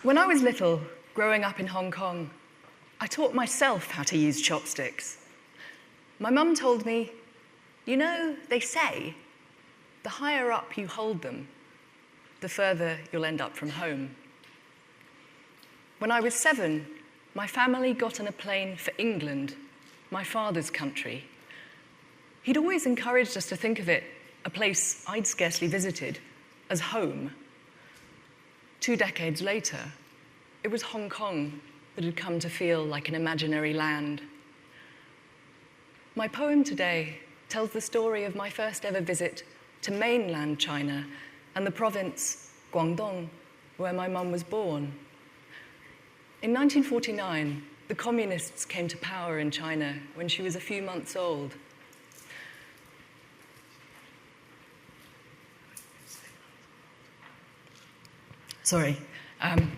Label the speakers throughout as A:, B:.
A: When I was little, growing up in Hong Kong, I taught myself how to use chopsticks. My mum told me, you know, they say, the higher up you hold them, the further you'll end up from home. When I was 7, my family got on a plane for England, my father's country. He'd always encouraged us to think of it, a place I'd scarcely visited, as home. 2 decades later, it was Hong Kong that had come to feel like an imaginary land. My poem today tells the story of my first ever visit to mainland China and the province Guangdong, where my mum was born. In 1949, the communists came to power in China when she was a few months old. Sorry,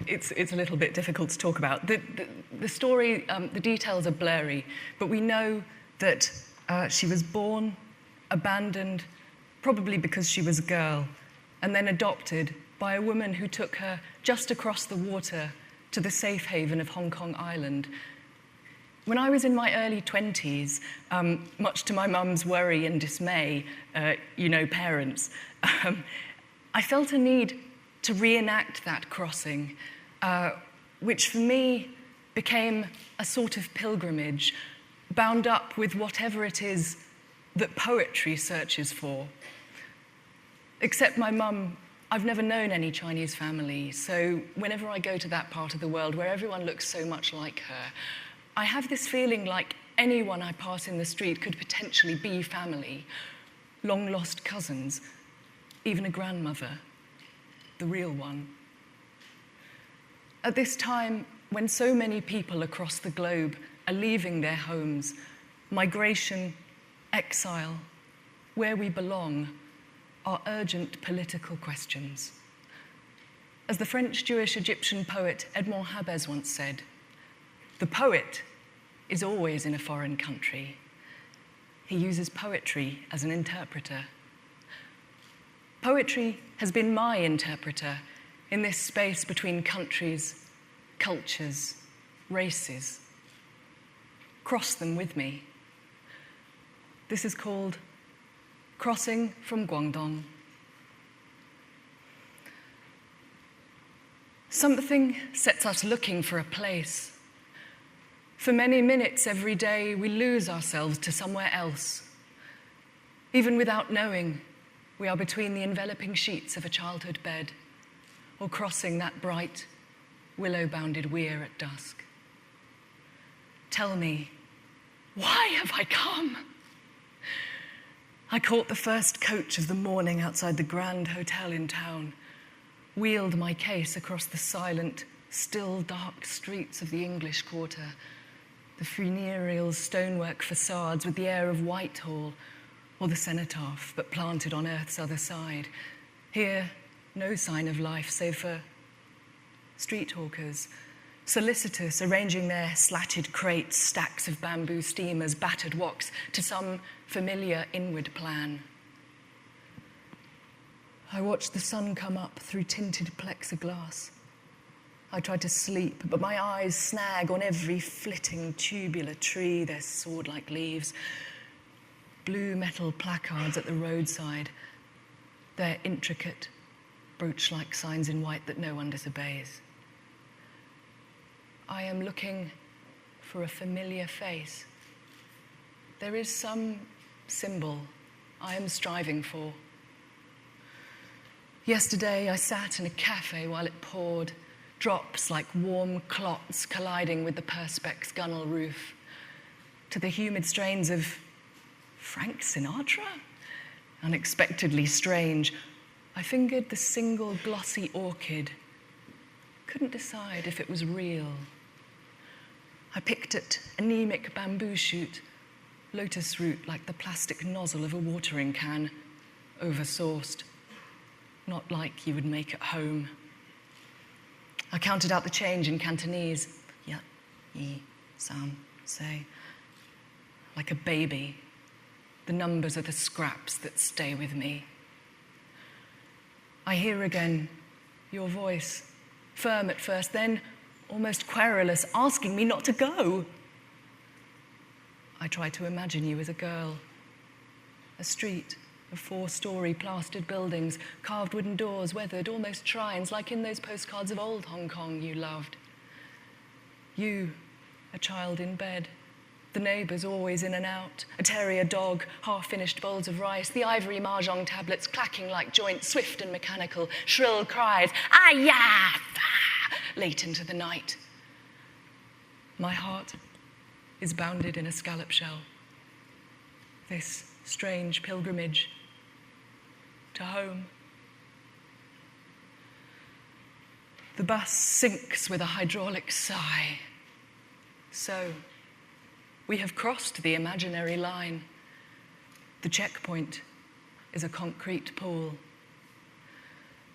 A: it's a little bit difficult to talk about. The story, the details are blurry, but we know that she was born, abandoned, probably because she was a girl, and then adopted by a woman who took her just across the water to the safe haven of Hong Kong Island. When I was in my early 20s, much to my mum's worry and dismay, parents, I felt a need to reenact that crossing, which for me became a sort of pilgrimage, bound up with whatever it is that poetry searches for. Except my mum, I've never known any Chinese family, so whenever I go to that part of the world where everyone looks so much like her, I have this feeling like anyone I pass in the street could potentially be family, long-lost cousins, even a grandmother, the real one. At this time, when so many people across the globe are leaving their homes, migration, exile, where we belong, are urgent political questions. As the French Jewish Egyptian poet Edmond Habez once said, the poet is always in a foreign country. He uses poetry as an interpreter. Poetry has been my interpreter in this space between countries, cultures, races. Cross them with me. This is called Crossing from Guangdong. Something sets us looking for a place. For many minutes every day, we lose ourselves to somewhere else. Even without knowing, we are between the enveloping sheets of a childhood bed or crossing that bright, willow-bounded weir at dusk. Tell me, why have I come? I caught the first coach of the morning outside the Grand Hotel in town, wheeled my case across the silent, still dark streets of the English Quarter, the funereal stonework facades with the air of Whitehall or the cenotaph, but planted on Earth's other side. Here, no sign of life save for street hawkers, solicitous arranging their slatted crates, stacks of bamboo steamers, battered woks, to some familiar inward plan. I watched the sun come up through tinted plexiglass. I tried to sleep, but my eyes snag on every flitting tubular tree, their sword-like leaves, blue metal placards at the roadside, their intricate, brooch-like signs in white that no one disobeys. I am looking for a familiar face. There is some symbol I am striving for. Yesterday, I sat in a cafe while it poured, drops like warm clots colliding with the Perspex gunnel roof, to the humid strains of Frank Sinatra? Unexpectedly strange. I fingered the single glossy orchid. Couldn't decide if it was real. I picked at anemic bamboo shoot, lotus root like the plastic nozzle of a watering can, oversourced, not like you would make at home. I counted out the change in Cantonese, ya, yi, sam, say, like a baby. The numbers are the scraps that stay with me. I hear again your voice, firm at first, then almost querulous, asking me not to go. I try to imagine you as a girl. A street of 4-story plastered buildings, carved wooden doors, weathered, almost shrines, like in those postcards of old Hong Kong you loved. You, a child in bed, the neighbours always in and out, a terrier dog, half-finished bowls of rice, the ivory mahjong tablets clacking like joints, swift and mechanical, shrill cries, ah-ya, late into the night. My heart is bounded in a scallop shell. This strange pilgrimage to home. The bus sinks with a hydraulic sigh. So, we have crossed the imaginary line. The checkpoint is a concrete pool.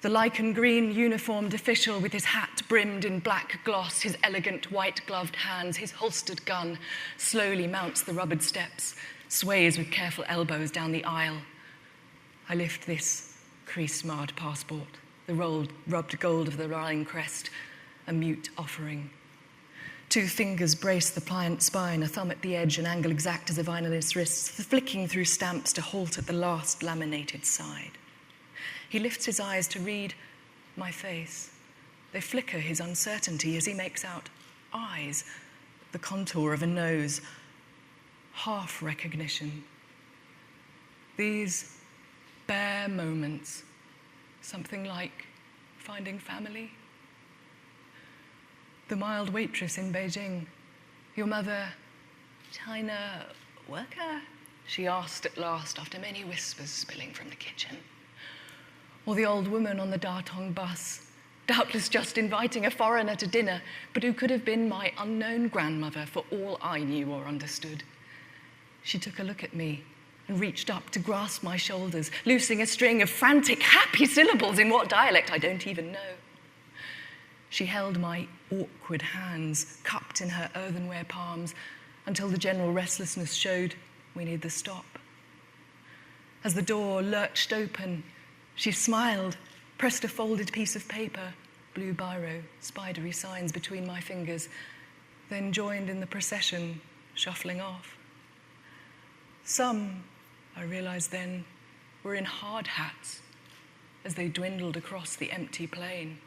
A: The lichen green uniformed official with his hat brimmed in black gloss, his elegant white-gloved hands, his holstered gun, slowly mounts the rubbered steps, sways with careful elbows down the aisle. I lift this crease-marred passport, the rubbed gold of the Rhine crest, a mute offering. 2 fingers brace the pliant spine, a thumb at the edge, an angle exact as a violinist's wrists, flicking through stamps to halt at the last laminated side. He lifts his eyes to read my face. They flicker his uncertainty as he makes out eyes, the contour of a nose, half recognition. These bare moments, something like finding family. The mild waitress in Beijing, your mother, China worker? She asked at last after many whispers spilling from the kitchen. Or the old woman on the Datong bus, doubtless just inviting a foreigner to dinner, but who could have been my unknown grandmother for all I knew or understood. She took a look at me and reached up to grasp my shoulders, loosing a string of frantic, happy syllables in what dialect I don't even know. She held my awkward hands, cupped in her earthenware palms, until the general restlessness showed we need the stop. As the door lurched open, she smiled, pressed a folded piece of paper, blue biro, spidery signs between my fingers, then joined in the procession, shuffling off. Some, I realized then, were in hard hats as they dwindled across the empty plain,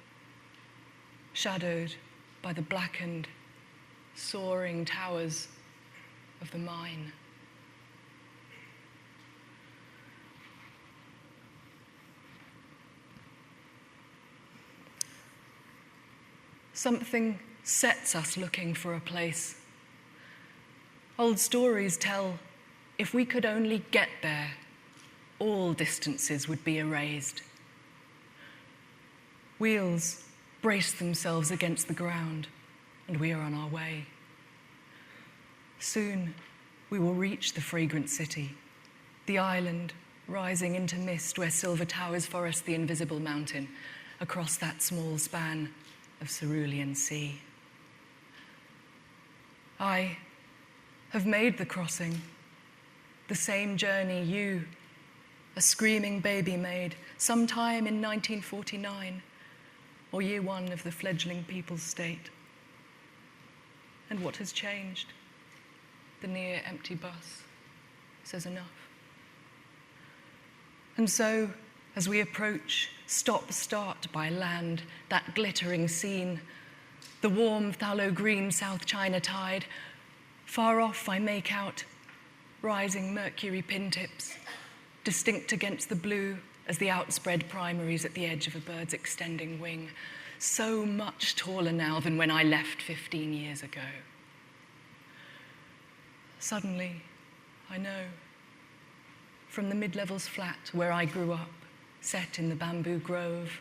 A: shadowed by the blackened, soaring towers of the mine. Something sets us looking for a place. Old stories tell, if we could only get there, all distances would be erased. Wheels brace themselves against the ground, and we are on our way. Soon, we will reach the fragrant city, the island rising into mist where silver towers forest the invisible mountain across that small span of cerulean sea. I have made the crossing, the same journey you, a screaming baby, made sometime in 1949, or year 1 of the fledgling People's State. And what has changed? The near empty bus says enough. And so, as we approach stop-start by land, that glittering scene, the warm phthalo-green South China tide, far off I make out rising mercury pin tips, distinct against the blue as the outspread primaries at the edge of a bird's extending wing, so much taller now than when I left 15 years ago. Suddenly, I know, from the mid-levels flat where I grew up, set in the bamboo grove,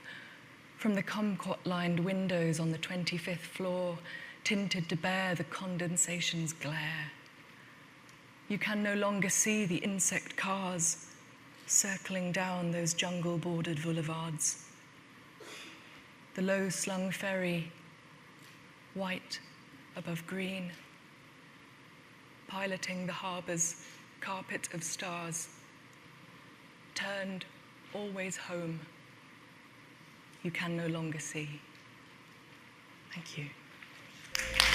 A: from the kumquat-lined windows on the 25th floor, tinted to bear the condensation's glare. You can no longer see the insect cars circling down those jungle-bordered boulevards. The low-slung ferry, white above green, piloting the harbor's carpet of stars, turned always home, you can no longer see. Thank you.